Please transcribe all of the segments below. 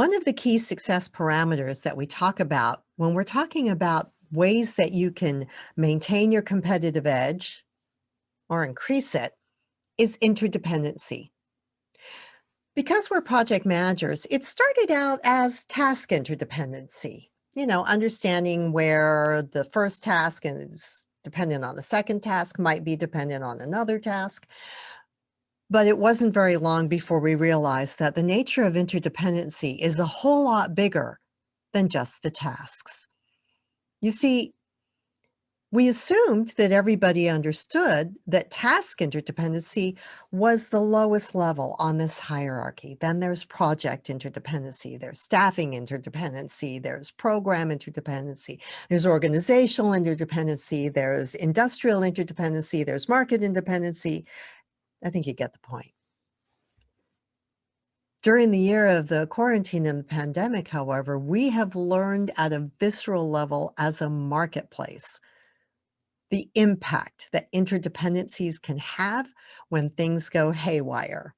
One of the key success parameters that we talk about when we're talking about ways that you can maintain your competitive edge or increase it is interdependency. Because we're project managers, it started out as task interdependency, understanding where the first task is dependent on the second task, might be dependent on another task. But it wasn't very long before we realized that the nature of interdependency is a whole lot bigger than just the tasks. You see, we assumed that everybody understood that task interdependency was the lowest level on this hierarchy. Then there's project interdependency, there's staffing interdependency, there's program interdependency, there's organizational interdependency, there's industrial interdependency, there's market interdependency. I think you get the point. During the year of the quarantine and the pandemic, however, we have learned at a visceral level as a marketplace the impact that interdependencies can have when things go haywire.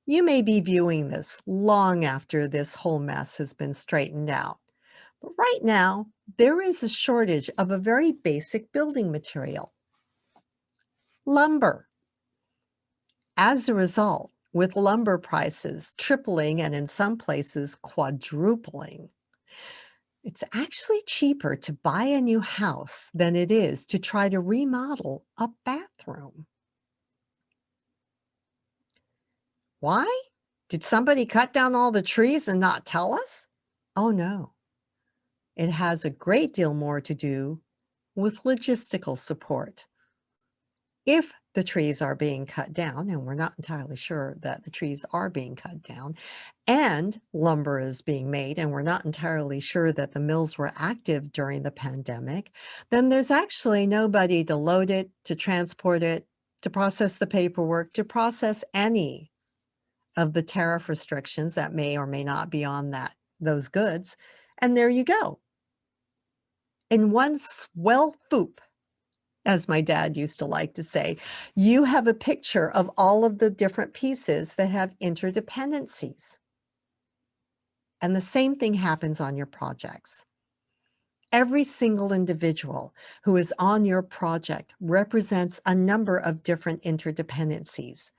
You may be viewing this long after this whole mess has been straightened out. But right now, there is a shortage of a very basic building material, lumber. As a result, with lumber prices tripling and in some places quadrupling, it's actually cheaper to buy a new house than it is to try to remodel a bathroom. Why? Did somebody cut down all the trees and not tell us? Oh no. It has a great deal more to do with logistical support. If the trees are being cut down, and we're not entirely sure that the trees are being cut down, and lumber is being made, and we're not entirely sure that the mills were active during the pandemic, then there's actually nobody to load it, to transport it, to process the paperwork, to process any of the tariff restrictions that may or may not be on those goods. And there you go. In one swell foop, as my dad used to like to say, you have a picture of all of the different pieces that have interdependencies. And the same thing happens on your projects. Every single individual who is on your project represents a number of different interdependencies.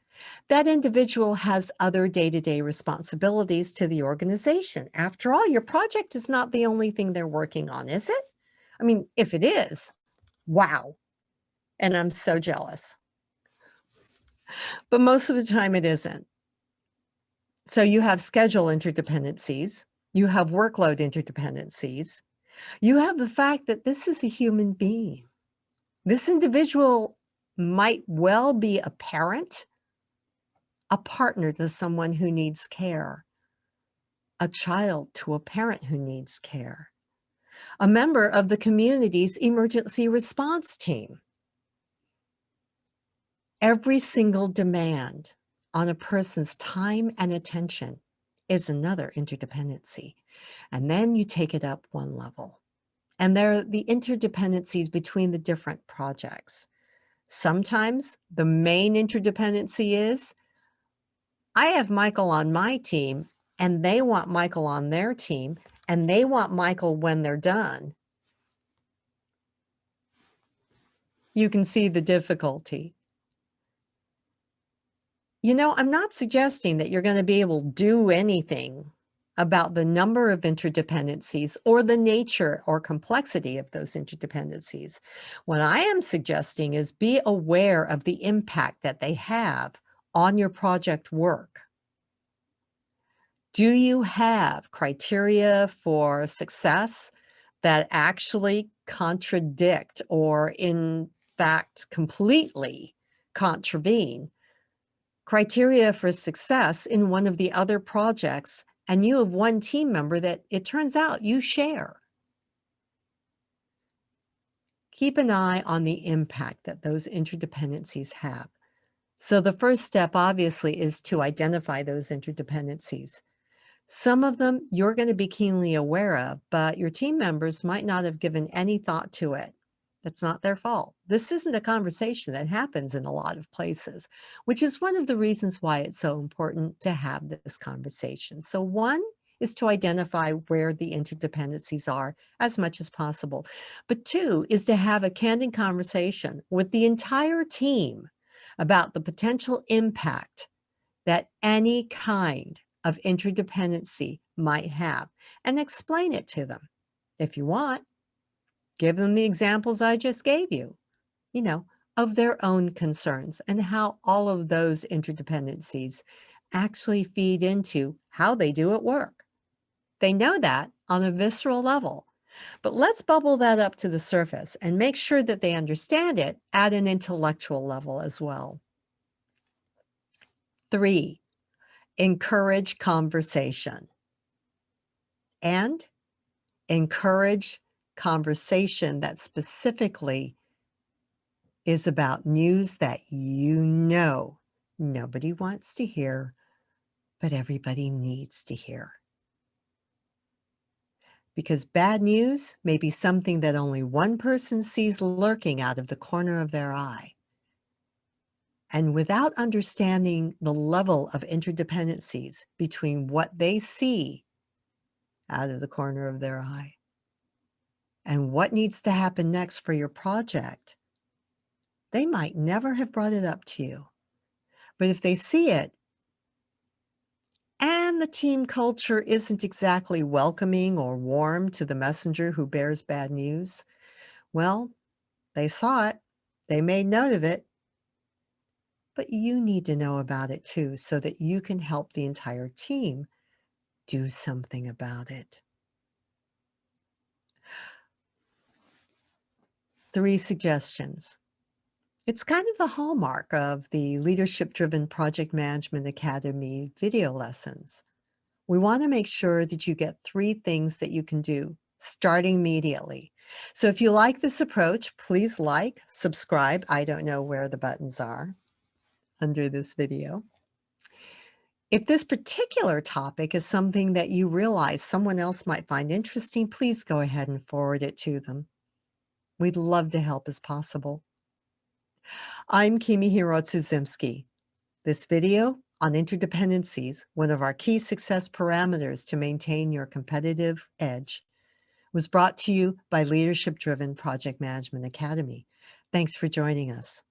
That individual has other day-to-day responsibilities to the organization. After all, your project is not the only thing they're working on, is it? I mean, if it is, wow. And I'm so jealous. But most of the time it isn't. So you have schedule interdependencies, you have workload interdependencies, you have the fact that this is a human being. This individual might well be a parent, a partner to someone who needs care, a child to a parent who needs care, a member of the community's emergency response team. Every single demand on a person's time and attention is another interdependency. And then you take it up one level. And there are the interdependencies between the different projects. Sometimes the main interdependency is, I have Michael on my team, and they want Michael on their team, and they want Michael when they're done. You can see the difficulty. I'm not suggesting that you're going to be able to do anything about the number of interdependencies or the nature or complexity of those interdependencies. What I am suggesting is be aware of the impact that they have on your project work. Do you have criteria for success that actually contradict or in fact completely contravene criteria for success in one of the other projects, and you have one team member that it turns out you share? Keep an eye on the impact that those interdependencies have. So the first step, obviously, is to identify those interdependencies. Some of them you're going to be keenly aware of, but your team members might not have given any thought to it. That's not their fault. This isn't a conversation that happens in a lot of places, which is one of the reasons why it's so important to have this conversation. So, one is to identify where the interdependencies are as much as possible. But two is to have a candid conversation with the entire team about the potential impact that any kind of interdependency might have and explain it to them. If you want, give them the examples I just gave you, you know, of their own concerns and how all of those interdependencies actually feed into how they do at work. They know that on a visceral level, but let's bubble that up to the surface and make sure that they understand it at an intellectual level as well. Three, encourage conversation and encourage conversation that specifically is about news that you know nobody wants to hear, but everybody needs to hear. Because bad news may be something that only one person sees lurking out of the corner of their eye. And without understanding the level of interdependencies between what they see out of the corner of their eye and what needs to happen next for your project, they might never have brought it up to you. But if they see it and the team culture isn't exactly welcoming or warm to the messenger who bears bad news, well, they saw it, they made note of it, but you need to know about it too so that you can help the entire team do something about it. Three suggestions. It's kind of the hallmark of the Leadership Driven Project Management Academy video lessons. We want to make sure that you get three things that you can do starting immediately. So if you like this approach, please like, subscribe. I don't know where the buttons are under this video. If this particular topic is something that you realize someone else might find interesting, please go ahead and forward it to them. We'd love to help as possible. I'm KimiKSP. This video on interdependencies, one of our key success parameters to maintain your competitive edge, was brought to you by Leadership Driven Project Management Academy. Thanks for joining us.